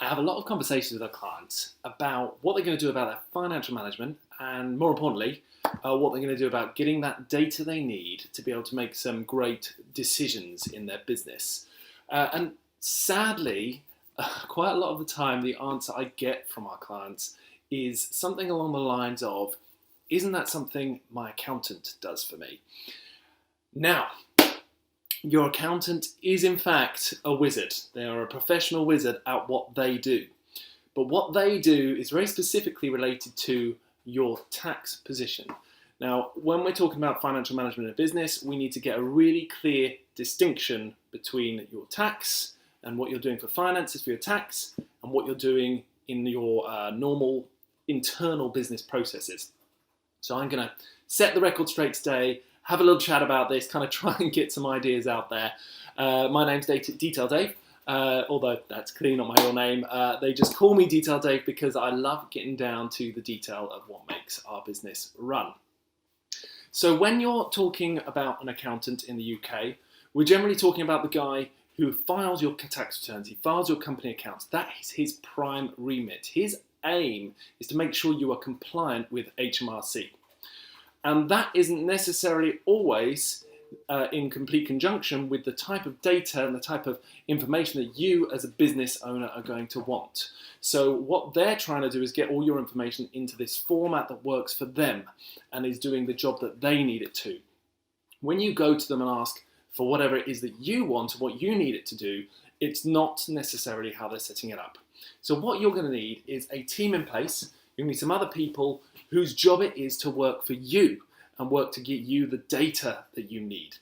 I have a lot of conversations with our clients about what they're going to do about their financial management and, more importantly, what they're going to do about getting that data they need to be able to make some great decisions in their business. And sadly, quite a lot of the time, the answer I get from our clients is something along the lines of, isn't that something my accountant does for me? Now, your accountant is in fact a wizard. They are a professional wizard at what they do. But what they do is very specifically related to your tax position. Now, when we're talking about financial management in a business, we need to get a really clear distinction between your tax and what you're doing for finances for your tax and what you're doing in your normal internal business processes. So I'm going to set the record straight today, have a little chat about this, kind of try and get some ideas out there. My name's Detail Dave, although that's clearly not my real name. They just call me Detail Dave because I love getting down to the detail of what makes our business run. So when you're talking about an accountant in the UK, we're generally talking about the guy who files your tax returns, he files your company accounts. That is his prime remit. His aim is to make sure you are compliant with HMRC. And that isn't necessarily always in complete conjunction with the type of data and the type of information that you as a business owner are going to want. So what they're trying to do is get all your information into this format that works for them and is doing the job that they need it to. When you go to them and ask for whatever it is that you want and what you need it to do, it's not necessarily how they're setting it up. So what you're going to need is a team in place. You need some other people whose job it is to work for you and work to get you the data that you need.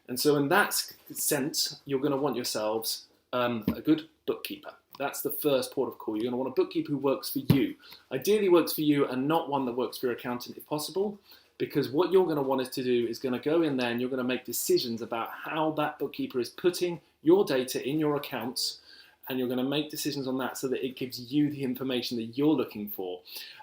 And so in that sense, you're going to want yourselves a good bookkeeper. That's the first port of call. You're going to want a bookkeeper who works for you. Ideally works for you and not one that works for your accountant if possible, because what you're going to want us to do is going to go in there and you're going to make decisions about how that bookkeeper is putting your data in your accounts, and you're going to make decisions on that so that it gives you the information that you're looking for.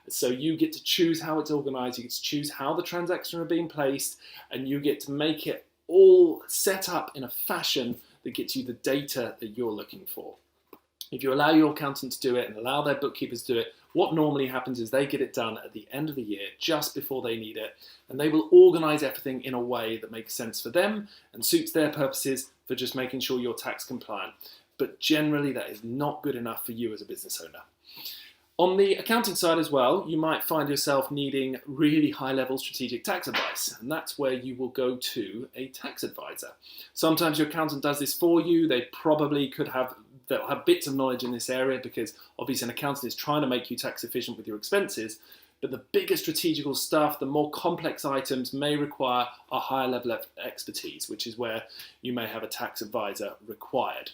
So you get to choose how it's organized, you get to choose how the transactions are being placed, and you get to make it all set up in a fashion that gets you the data that you're looking for. If you allow your accountant to do it and allow their bookkeepers to do it, what normally happens is they get it done at the end of the year, just before they need it, and they will organize everything in a way that makes sense for them and suits their purposes for just making sure you're tax compliant. But generally that is not good enough for you as a business owner. On the accounting side as well, you might find yourself needing really high-level strategic tax advice, and that's where you will go to a tax advisor. Sometimes your accountant does this for you. They'll have bits of knowledge in this area because obviously an accountant is trying to make you tax efficient with your expenses, but the bigger strategical stuff, the more complex items may require a higher level of expertise, which is where you may have a tax advisor required.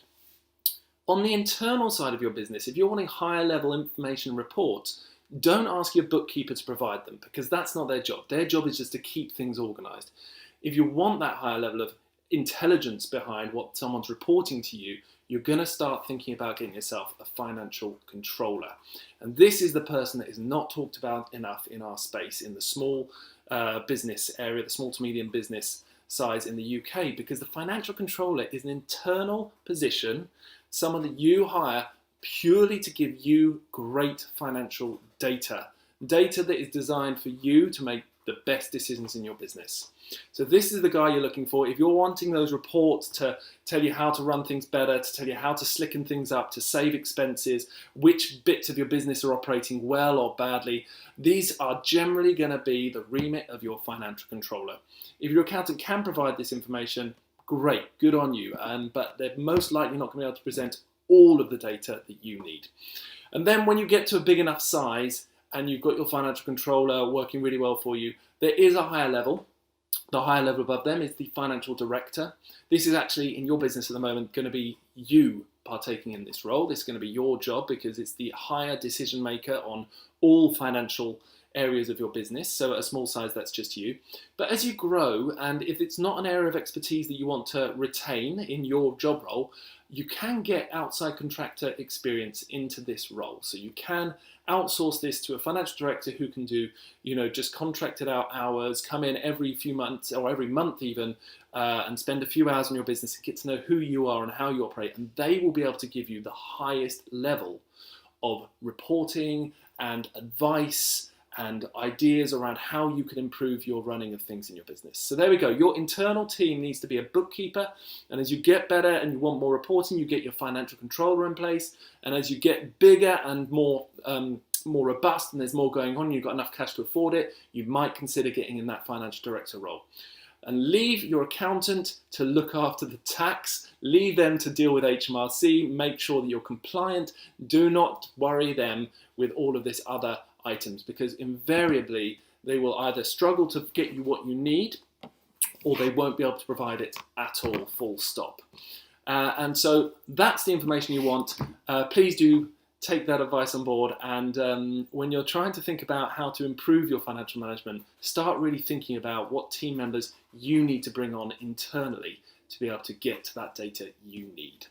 On the internal side of your business, if you're wanting higher level information and reports, don't ask your bookkeeper to provide them because that's not their job. Their job is just to keep things organized. If you want that higher level of intelligence behind what someone's reporting to you, you're going to start thinking about getting yourself a financial controller. And this is the person that is not talked about enough in our space, in the small business area, the small to medium business size in the UK, because the financial controller is an internal position, someone that you hire purely to give you great financial data that is designed for you to make the best decisions in your business. So this is the guy you're looking for. If you're wanting those reports to tell you how to run things better, to tell you how to slicken things up, to save expenses, which bits of your business are operating well or badly, these are generally going to be the remit of your financial controller. If your accountant can provide this information, great, good on you, but they're most likely not going to be able to present all of the data that you need. And then when you get to a big enough size and you've got your financial controller working really well for you, there is a higher level. The higher level above them is the financial director. This is actually in your business at the moment going to be you partaking in this role. This is going to be your job because it's the higher decision maker on all financial areas of your business. So at a small size, that's just you. But as you grow, and if it's not an area of expertise that you want to retain in your job role, you can get outside contractor experience into this role. So you can outsource this to a financial director who can do, just contracted out hours, come in every few months or every month even, and spend a few hours in your business and get to know who you are and how you operate. And they will be able to give you the highest level of reporting and advice and ideas around how you can improve your running of things in your business. So there we go. Your internal team needs to be a bookkeeper. And as you get better and you want more reporting, you get your financial controller in place. And as you get bigger and more robust and there's more going on, you've got enough cash to afford it, you might consider getting in that financial director role. And leave your accountant to look after the tax. Leave them to deal with HMRC. Make sure that you're compliant. Do not worry them with all of this other items, because invariably they will either struggle to get you what you need or they won't be able to provide it at all, full stop. And so that's the information you want. Please do take that advice on board, and when you're trying to think about how to improve your financial management, start really thinking about what team members you need to bring on internally to be able to get that data you need.